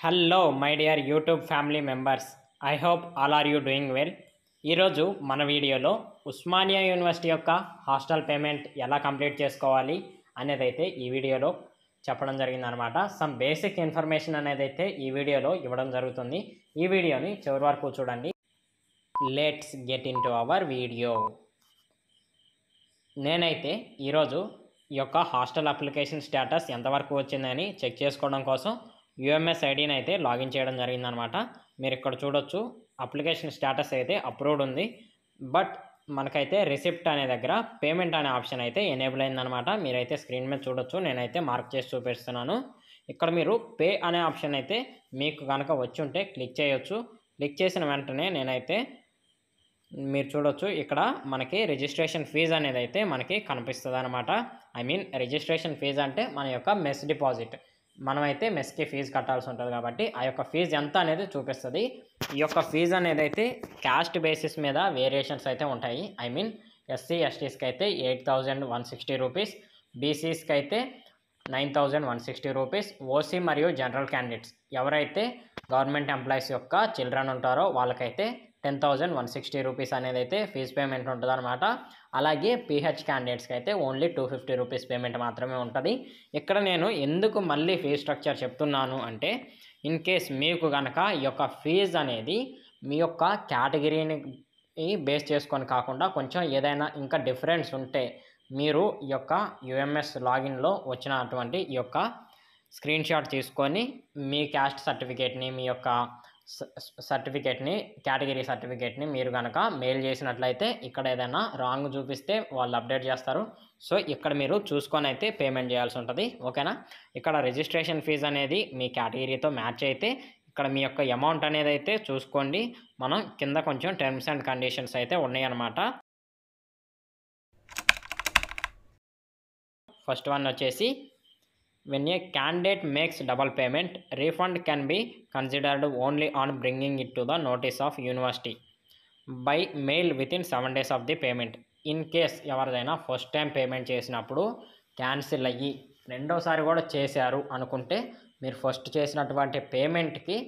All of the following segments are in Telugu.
Hello my dear YouTube family members, I hope all are you doing well. ఈరోజు మన వీడియోలో ఉస్మానియా యూనివర్సిటీ యొక్క హాస్టల్ పేమెంట్ ఎలా కంప్లీట్ చేసుకోవాలి అనేది అయితే ఈ వీడియోలో చెప్పడం జరిగిందనమాట. సమ్ బేసిక్ ఇన్ఫర్మేషన్ అనేది అయితే ఈ వీడియోలో ఇవ్వడం జరుగుతుంది. ఈ వీడియోని చివరి వరకు చూడండి. Let's get in to our video. నేనైతే ఈరోజు ఈ యొక్క హాస్టల్ అప్లికేషన్ స్టేటస్ ఎంతవరకు వచ్చిందని చెక్ చేసుకోవడం కోసం యూఎంఎస్ ఐడిని అయితే లాగిన్ చేయడం జరిగిందనమాట. మీరు ఇక్కడ చూడొచ్చు, అప్లికేషన్ స్టేటస్ అయితే అప్రూవ్డ్ ఉంది. బట్ మనకైతే రిసిప్ట్ అనే దగ్గర పేమెంట్ అనే ఆప్షన్ అయితే ఎనేబుల్ అయిందనమాట. మీరైతే స్క్రీన్ మీద చూడొచ్చు, నేనైతే మార్క్ చేసి చూపిస్తున్నాను. ఇక్కడ మీరు పే అనే ఆప్షన్ అయితే మీకు కనుక వచ్చి ఉంటే క్లిక్ చేయొచ్చు. క్లిక్ చేసిన వెంటనే నేనైతే మీరు చూడొచ్చు, ఇక్కడ మనకి రిజిస్ట్రేషన్ ఫీజు అనేది అయితే మనకి కనిపిస్తుంది అనమాట. రిజిస్ట్రేషన్ ఫీజు అంటే మన యొక్క మెస్ డిపాజిట్, మనమైతే మెస్కి ఫీజు కట్టాల్సి ఉంటుంది కాబట్టి ఆ యొక్క ఫీజు ఎంత అనేది చూపిస్తుంది. ఈ యొక్క ఫీజు అనేది అయితే క్యాస్ట్ బేసిస్ మీద వేరియేషన్స్ అయితే ఉంటాయి. ఎస్సీ ఎస్టీస్కి అయితే 8,160 రూపీస్, బీసీస్కి అయితే 9,160 రూపీస్, ఓసీ మరియు జనరల్ క్యాండిడేట్స్ ఎవరైతే గవర్నమెంట్ ఎంప్లాయీస్ యొక్క చిల్డ్రన్ ఉంటారో వాళ్ళకైతే 10,160 రూపీస్ అనేది అయితే ఫీజు పేమెంట్ ఉంటుంది అనమాట. అలాగే పీహెచ్ క్యాండిడేట్స్కి అయితే ఓన్లీ 250 రూపీస్ పేమెంట్ మాత్రమే ఉంటుంది. ఇక్కడ నేను ఎందుకు మళ్ళీ ఫీజ్ స్ట్రక్చర్ చెప్తున్నాను అంటే, ఇన్ కేస్ మీకు కనుక ఈ యొక్క ఫీజు అనేది మీ యొక్క కేటగిరీని బేస్ చేసుకొని కాకుండా కొంచెం ఏదైనా ఇంకా డిఫరెన్స్ ఉంటే మీరు ఈ యొక్క యూఎంఎస్ లాగిన్లో వచ్చినటువంటి ఈ యొక్క స్క్రీన్ షాట్ తీసుకొని మీ క్యాస్ట్ సర్టిఫికేట్ని, మీ యొక్క సర్టిఫికేట్ని, కేటగిరీ సర్టిఫికేట్ని మీరు కనుక మెయిల్ చేసినట్లయితే ఇక్కడ ఏదైనా రాంగ్ చూపిస్తే వాళ్ళు అప్డేట్ చేస్తారు. సో ఇక్కడ మీరు చూసుకొని అయితే పేమెంట్ చేయాల్సి ఉంటుంది. ఓకేనా. ఇక్కడ రిజిస్ట్రేషన్ ఫీజు అనేది మీ కేటగిరీతో మ్యాచ్ అయితే ఇక్కడ మీ యొక్క అమౌంట్ అనేది అయితే చూసుకోండి. మనం కింద కొంచెం టర్మ్స్ అండ్ కండిషన్స్ అయితే ఉన్నాయి అన్నమాట. ఫస్ట్ వన్ వచ్చేసి, when a candidate makes double payment, refund can be considered only on bringing it to the notice of university by mail within 7 days of the payment. In case ఎవరిదైనా ఫస్ట్ టైం పేమెంట్ చేసినప్పుడు క్యాన్సిల్ అయ్యి రెండోసారి కూడా చేశారు అనుకుంటే మీరు ఫస్ట్ చేసినటువంటి పేమెంట్కి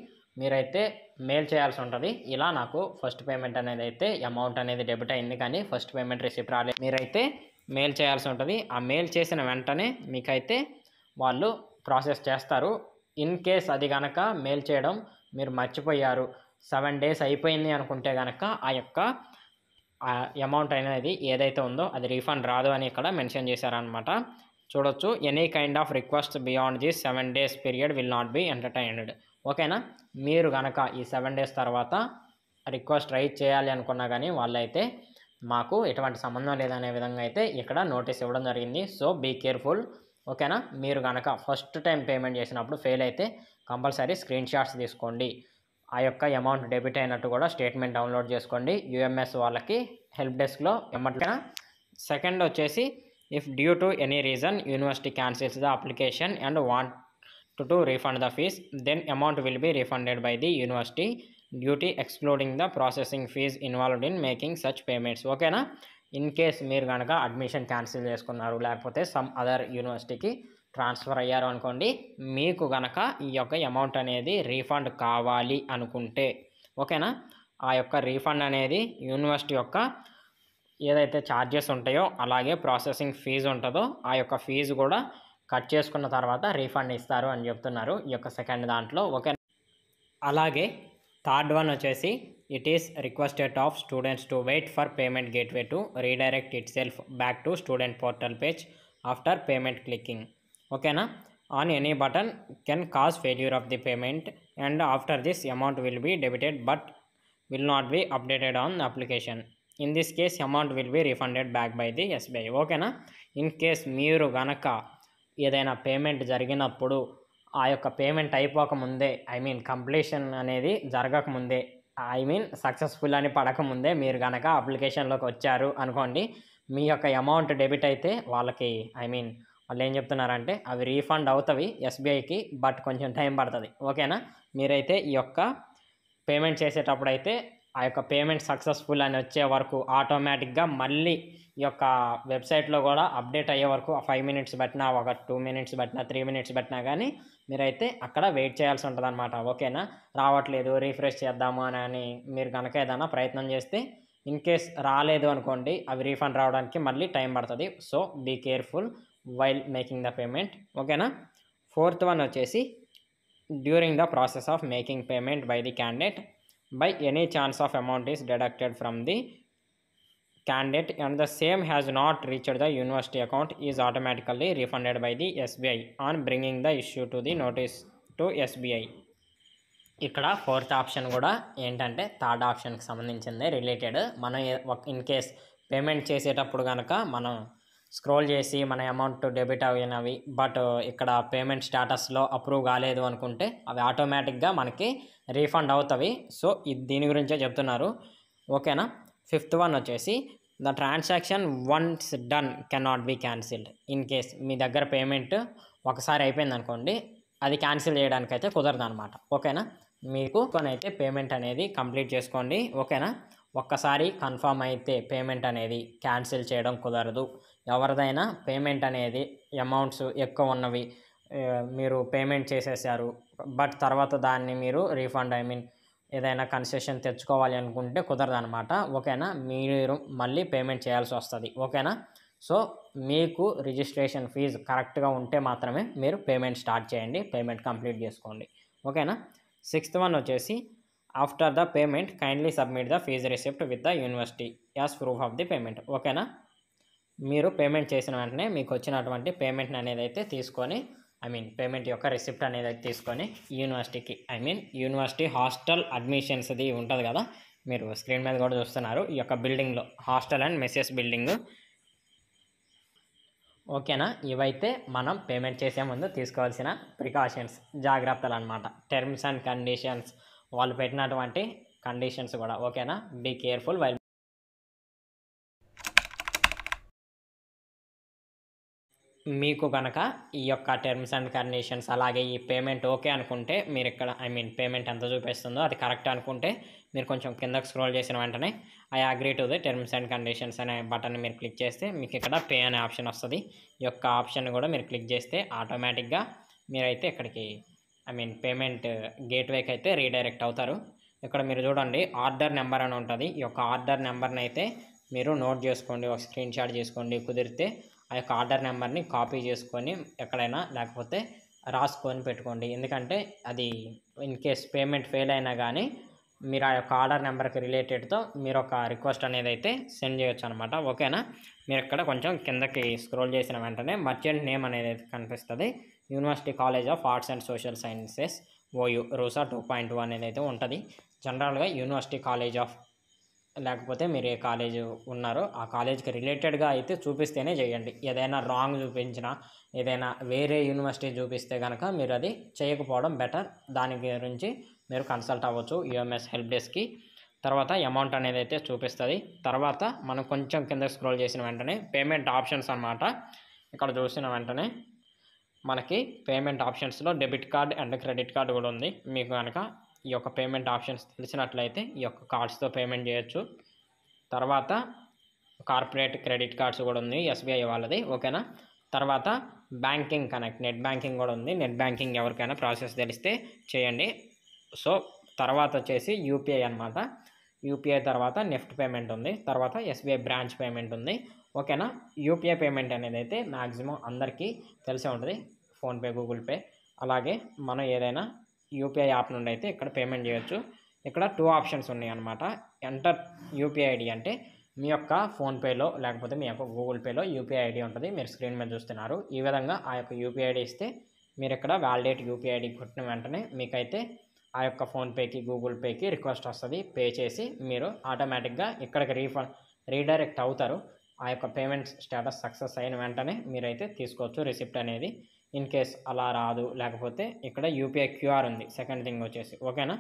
మీరైతే మెయిల్ చేయాల్సి ఉంటుంది. ఇలా నాకు ఫస్ట్ పేమెంట్ అనేది అయితే అమౌంట్ అనేది డెబిట్ అయింది కానీ ఫస్ట్ పేమెంట్ రిసిప్ట్ రాలేదు, మీరైతే మెయిల్ చేయాల్సి ఉంటుంది. ఆ మెయిల్ చేసిన వెంటనే మీకైతే వాళ్ళు ప్రాసెస్ చేస్తారు. ఇన్ కేస్ అది కనుక మెయిల్ చేయడం మీరు మర్చిపోయారు, 7 days అయిపోయింది అనుకుంటే కనుక ఆ యొక్క అమౌంట్ అనేది ఏదైతే ఉందో అది రీఫండ్ రాదు అని ఇక్కడ మెన్షన్ చేశారనమాట. చూడొచ్చు, any kind of request beyond this 7 days period will not be entertained. ఓకేనా. మీరు కనుక ఈ 7 days తర్వాత రిక్వెస్ట్ రైజ్ చేయాలి అనుకున్నా కానీ వాళ్ళైతే మాకు ఎటువంటి సంబంధం లేదనే విధంగా అయితే ఇక్కడ నోటీస్ ఇవ్వడం జరిగింది. So be careful. ఓకేనా. మీరు కనుక ఫస్ట్ టైం పేమెంట్ చేసినప్పుడు ఫెయిల్ అయితే కంపల్సరీ స్క్రీన్ షాట్స్ తీసుకోండి. ఆ యొక్క అమౌంట్ డెబిట్ అయినట్టు కూడా స్టేట్మెంట్ డౌన్లోడ్ చేసుకోండి యూఎంఎస్ వాళ్ళకి హెల్ప్ డెస్క్లో ఎమ్మట్లైనా. సెకండ్ వచ్చేసి, if due to any reason university cancels the application and want to refund the fees, then amount will be refunded by the university duty excluding the processing fees involved in making such payments. ఓకేనా. ఇన్ కేస్ మీరు కనుక అడ్మిషన్ క్యాన్సిల్ చేసుకున్నారు, లేకపోతే సమ్ అదర్ యూనివర్సిటీకి ట్రాన్స్ఫర్ అయ్యారు అనుకోండి, మీకు కనుక ఈ యొక్క అమౌంట్ అనేది రీఫండ్ కావాలి అనుకుంటే, ఓకేనా, ఆ యొక్క రీఫండ్ అనేది యూనివర్సిటీ యొక్క ఏదైతే ఛార్జెస్ ఉంటాయో అలాగే ప్రాసెసింగ్ ఫీజు ఉంటుందో ఆ యొక్క ఫీజు కూడా కట్ చేసుకున్న తర్వాత రీఫండ్ ఇస్తారు అని చెప్తున్నారు ఈ యొక్క సెకండ్ దాంట్లో. ఓకే. అలాగే థర్డ్ వన్ వచ్చేసి, it is requested of students to wait for payment gateway to redirect itself back to student portal page after payment clicking. ఓకేనా. On any button can cause failure of the payment and after this amount will be debited but will not be updated on application. In this case amount will be refunded back by the SBI. ఓకేనా. ఇన్ కేస్ మీరు గనక ఏదైనా పేమెంట్ జరిగినప్పుడు ఆ యొక్క పేమెంట్ అయిపోకముందే, కంప్లీషన్ అనేది జరగకముందే, సక్సెస్ఫుల్ అని పడకముందే మీరు కనుక అప్లికేషన్లోకి వచ్చారు అనుకోండి, మీ యొక్క అమౌంట్ డెబిట్ అయితే వాళ్ళకి వాళ్ళు ఏం చెప్తున్నారంటే అవి రీఫండ్ అవుతాయి ఎస్బీఐకి, బట్ కొంచెం టైం పడుతుంది. ఓకేనా. మీరైతే ఈ యొక్క పేమెంట్ చేసేటప్పుడు అయితే ఆ యొక్క పేమెంట్ సక్సెస్ఫుల్ అని వచ్చే వరకు ఆటోమేటిక్గా మళ్ళీ ఈ యొక్క వెబ్సైట్లో కూడా అప్డేట్ అయ్యే వరకు 5 మినిట్స్ బట్టినా, ఒక 2 మినిట్స్ బట్టినా, 3 మినిట్స్ బట్టినా కానీ మీరైతే అక్కడ వెయిట్ చేయాల్సి ఉంటుందన్నమాట. ఓకేనా? రావట్లేదు, రీఫ్రెష్ చేద్దాము అని మీరు కనుక ఏదైనా ప్రయత్నం చేస్తే ఇన్ కేస్ రాలేదు అనుకోండి, అవి రీఫండ్ రావడానికి మళ్ళీ టైం పడుతుంది. So be careful while making the payment. ఓకేనా? 4th వన్ వచ్చేసి during the process of making payment by the candidate by any chance of amount is deducted from the candidate and the same has not reached the university account is automatically refunded by the SBI on bringing the issue to the notice to SBI. ఇక్కడ 4th ఆప్షన్ కూడా ఏంటంటే థర్డ్ ఆప్షన్కి సంబంధించింది రిలేటెడ్. మనం ఇన్ కేస్ పేమెంట్ చేసేటప్పుడు కనుక మనం స్క్రోల్ చేసి మన అమౌంట్ డెబిట్ అయినవి బట్ ఇక్కడ పేమెంట్ స్టేటస్లో అప్రూవ్ కాలేదు అనుకుంటే అవి ఆటోమేటిక్గా మనకి రీఫండ్ అవుతాయి. సో దీని గురించే చెప్తున్నారు. ఓకేనా? 5th వన్ వచ్చేసి the transaction once done can not be cancelled. In case మీ దగ్గర పేమెంట్ ఒకసారి అయిపోయింది అనుకోండి, అది క్యాన్సిల్ చేయడానికి అయితే కుదరదు అనమాట. ఓకేనా? మీకు అయితే పేమెంట్ అనేది కంప్లీట్ చేసుకోండి. ఓకేనా? ఒక్కసారి కన్ఫర్మ్ అయితే పేమెంట్ అనేది క్యాన్సిల్ చేయడం కుదరదు. ఎవరిదైనా పేమెంట్ అనేది అమౌంట్స్ ఎక్కువ ఉన్నవి మీరు పేమెంట్ చేసేసారు, బట్ తర్వాత దాన్ని మీరు రీఫండ్ ఏదైనా కన్సెషన్ తెచ్చుకోవాలి అనుకుంటే కుదరదు అనమాట. ఓకేనా? మీరు మళ్ళీ పేమెంట్ చేయాల్సి వస్తుంది. ఓకేనా? సో మీకు రిజిస్ట్రేషన్ ఫీజు కరెక్ట్గా ఉంటే మాత్రమే మీరు పేమెంట్ స్టార్ట్ చేయండి, పేమెంట్ కంప్లీట్ చేసుకోండి. ఓకేనా? 6th వన్ వచ్చేసి after the payment kindly submit the fee receipt with the university as proof of the payment. ఓకేనా? మీరు పేమెంట్ చేసిన వెంటనే మీకు వచ్చినటువంటి పేమెంట్ అనేది అయితే తీసుకొని పేమెంట్ యొక్క రిసిప్ట్ అనేది అయితే తీసుకొని యూనివర్సిటీకి యూనివర్సిటీ హాస్టల్ అడ్మిషన్స్ది ఉంటుంది కదా, మీరు స్క్రీన్ మీద కూడా చూస్తున్నారు ఈ యొక్క బిల్డింగ్లో హాస్టల్ అండ్ మెసెస్ బిల్డింగ్. ఓకేనా? ఇవైతే మనం పేమెంట్ చేసే ముందు తీసుకోవాల్సిన ప్రికాషన్స్, జాగ్రత్తలు అనమాట. టర్మ్స్ అండ్ కండిషన్స్ వాళ్ళు పెట్టినటువంటి కండిషన్స్ కూడా. ఓకేనా? Be careful while. మీకు కనుక ఈ యొక్క టర్మ్స్ అండ్ కండిషన్స్ అలాగే ఈ పేమెంట్ ఓకే అనుకుంటే మీరు ఇక్కడ పేమెంట్ ఎంత చూపిస్తుందో అది కరెక్ట్ అనుకుంటే మీరు కొంచెం కిందకు స్క్రోల్ చేసిన వెంటనే I agree to the terms and conditions అనే బటన్ మీరు క్లిక్ చేస్తే మీకు ఇక్కడ పే అనే ఆప్షన్ వస్తుంది. ఈ యొక్క ఆప్షన్ కూడా మీరు క్లిక్ చేస్తే ఆటోమేటిక్గా మీరైతే ఇక్కడికి పేమెంట్ గేట్వేకి అయితే రీడైరెక్ట్ అవుతారు. ఇక్కడ మీరు చూడండి ఆర్డర్ నెంబర్ అని ఉంటుంది. ఈ యొక్క ఆర్డర్ నెంబర్ని అయితే మీరు నోట్ చేసుకోండి, ఒక స్క్రీన్ షాట్ చేసుకోండి. కుదిరితే ఆ యొక్క ఆర్డర్ నెంబర్ని కాపీ చేసుకొని ఎక్కడైనా లేకపోతే రాసుకొని పెట్టుకోండి. ఎందుకంటే అది ఇన్ కేస్ పేమెంట్ ఫెయిల్ అయినా కానీ మీరు ఆ యొక్క ఆర్డర్ నెంబర్కి రిలేటెడ్తో మీరు ఒక రిక్వెస్ట్ అనేది అయితే సెండ్ చేయొచ్చు అనమాట. ఓకేనా? మీరు ఇక్కడ కొంచెం కిందకి స్క్రోల్ చేసిన వెంటనే మర్చెంట్ నేమ్ అనేది అయితే కనిపిస్తుంది. University college of arts and social sciences OU RUSA 2.2 అనేది అయితే ఉంటుంది. జనరల్గా యూనివర్సిటీ కాలేజ్ ఆఫ్ లేకపోతే మీరు ఏ కాలేజ్ ఉన్నారో ఆ కాలేజ్కి రిలేటెడ్గా అయితే చూపిస్తేనే చేయండి. ఏదైనా రాంగ్ చూపించినా ఏదైనా వేరే యూనివర్సిటీ చూపిస్తే కనుక మీరు అది చేయకపోవడం బెటర్. దాని గురించి మీరు కన్సల్ట్ అవ్వచ్చు యూఎంఎస్ హెల్ప్ డెస్క్కి. తర్వాత అమౌంట్ అనేది అయితే చూపిస్తుంది. తర్వాత మనం కొంచెం కింద స్క్రోల్ చేసిన వెంటనే పేమెంట్ ఆప్షన్స్ అన్నమాట. ఇక్కడ చూసిన వెంటనే మనకి పేమెంట్ ఆప్షన్స్లో debit card and credit card కూడా ఉంది. మీకు కనుక ఈ యొక్క పేమెంట్ ఆప్షన్స్ తెలిసినట్లయితే ఈ యొక్క కార్డ్స్తో పేమెంట్ చేయొచ్చు. తర్వాత కార్పొరేట్ క్రెడిట్ కార్డ్స్ కూడా ఉంది ఎస్బీఐ వాళ్ళది. ఓకేనా? తర్వాత బ్యాంకింగ్ కనెక్ట్ నెట్ బ్యాంకింగ్ కూడా ఉంది. నెట్ బ్యాంకింగ్ ఎవరికైనా ప్రాసెస్ తెలిస్తే చేయండి. సో తర్వాత వచ్చేసి యూపీఐ అనమాట. యూపీఐ తర్వాత నెఫ్ట్ పేమెంట్ ఉంది, తర్వాత ఎస్బీఐ బ్రాంచ్ పేమెంట్ ఉంది. ఓకేనా? యూపీఐ పేమెంట్ అనేది అయితే మ్యాక్సిమం అందరికీ తెలిసే ఉంటుంది, ఫోన్పే, గూగుల్ పే. అలాగే మనం ఏదైనా యూపీఐ యాప్ నుండి అయితే ఇక్కడ పేమెంట్ చేయొచ్చు. ఇక్కడ 2 ఆప్షన్స్ ఉన్నాయి అనమాట. ఎంటర్ యూపీఐ ఐడి అంటే మీ యొక్క ఫోన్పేలో లేకపోతే మీ యొక్క గూగుల్ పేలో యూపీఐ ఐడి ఉంటుంది, మీరు స్క్రీన్ మీద చూస్తున్నారు. ఈ విధంగా ఆ యొక్క యూపీఐ ఐడి ఇస్తే మీరు ఇక్కడ వ్యాలిడేట్ యూపీఐ ఐడి కొట్టిన వెంటనే మీకైతే ఆ యొక్క ఫోన్పేకి గూగుల్ పేకి రిక్వెస్ట్ వస్తుంది. పే చేసి మీరు ఆటోమేటిక్గా ఇక్కడికి రీడైరెక్ట్ అవుతారు. ఆ యొక్క పేమెంట్ స్టేటస్ సక్సెస్ అయిన వెంటనే మీరైతే తీసుకోవచ్చు రిసిప్ట్ అనేది. ఇన్ కేస్ అలా రాదు లేకపోతే ఇక్కడ యూపీఐ క్యూఆర్ ఉంది సెకండ్ థింగ్ వచ్చేసి. ఓకేనా?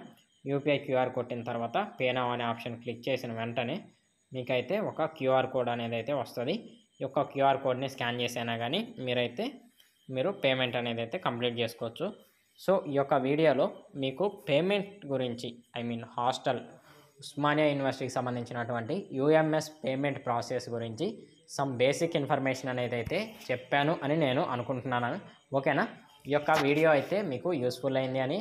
యూపీఐ క్యూఆర్ కొట్టిన తర్వాత పే నౌ అనే ఆప్షన్ క్లిక్ చేసిన వెంటనే మీకైతే ఒక క్యూఆర్ కోడ్ అనేది అయితే వస్తుంది. ఈ యొక్క క్యూఆర్ కోడ్ని స్కాన్ చేసైనా కానీ మీరు పేమెంట్ అనేది అయితే కంప్లీట్ చేసుకోవచ్చు. సో ఈ యొక్క వీడియోలో మీకు పేమెంట్ గురించి హాస్టల్ ఉస్మానియా యూనివర్సిటీకి సంబంధించినటువంటి యూఎంఎస్ పేమెంట్ ప్రాసెస్ గురించి సమ్ బేసిక్ ఇన్ఫర్మేషన్ అనేది అయితే చెప్పాను అని నేను అనుకుంటున్నాను. ఓకేనా? ఈ యొక్క వీడియో అయితే మీకు యూస్ఫుల్ అయింది అని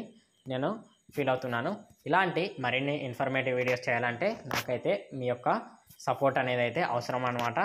నేను ఫీల్ అవుతున్నాను. ఇలాంటి మరిన్ని ఇన్ఫర్మేటివ్ వీడియోస్ చేయాలంటే నాకైతే మీ యొక్క సపోర్ట్ అనేది అయితే అవసరం అన్నమాట.